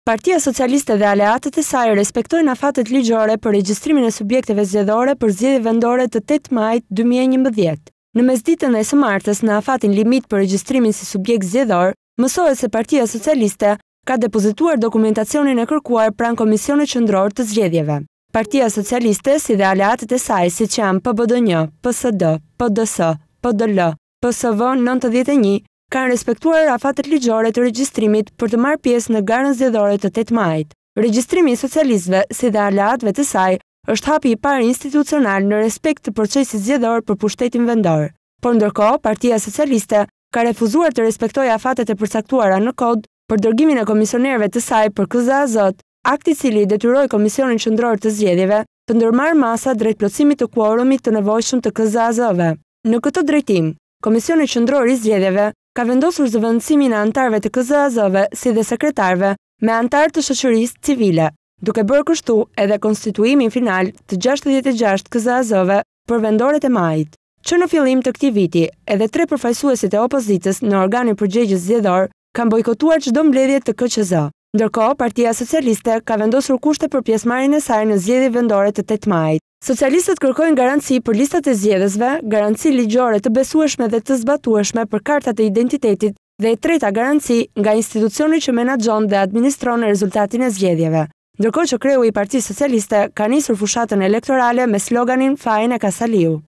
Partia Socialiste dhe aleatët e saj respektojnë afatet ligjore për regjistrimin e subjekteve zgjedhore për zgjedhjet vendore të 8 majit 2011. Në mesditën e së martës, në afatin limit për regjistrimin si subjekt zgjedhor, mësohet se Partia Socialiste ka depozituar dokumentacionin e kërkuar pranë Komisionit Qendror të Zgjedhjeve. Partia Socialiste, si dhe aleatët e saj, siç janë PBDN, PSD, PDS, PDL, PSV 91, kanë respektuar afatet ligjore të regjistrimit për të marrë pjesë në garën zgjedhore të 8 majit. Regjistrimi i socialistëve, si dhe aleatëve të saj, është hapi i parë institucional në respekt të procesit zgjedhor për pushtetin vendor. Por ndërkohë, Partia Socialiste ka refuzuar të respektojë afatet e përcaktuara në kod për dërgimin e komisionerëve të saj për KZAZ, akti i cili detyroi Komisionin Qendror të Zgjedhjeve të ndërmarrë masa drejt plotësimit të kuorumit të nevojshëm të KZAZ-ve. Në këtë drejtim, Komisioni Qendror i Zgjedhjeve ka vendosur zëvendësimin e antarëve të KZAZ-ve si dhe sekretarëve me antarë të shoqërisë civile, duke bërë kështu edhe konstituimin final të 66 KZAZ-ve për vendoret e majit. Që në fillim të këtij viti, edhe 3 përfaqësuesit e opozitës në organin përgjegjës zgjedhor kanë bojkotuar çdo mbledhje të KQZ. Ndërkohë, Partia Socialiste ka vendosur kushte për pjesëmarrjen e saj në zgjedhjet vendore të 8 majit. Socialistët kërkojnë garanci për listat e zgjedhësve, garanci ligjore të besueshme dhe të zbatueshme për kartat e identitetit dhe e treta garanci nga institucioni që menaxhon dhe administron rezultatin e zgjedhjeve. Ndërkohë që kreu i Partisë Socialiste ka nisur fushatën elektorale me sloganin Fajin e Kasaliu.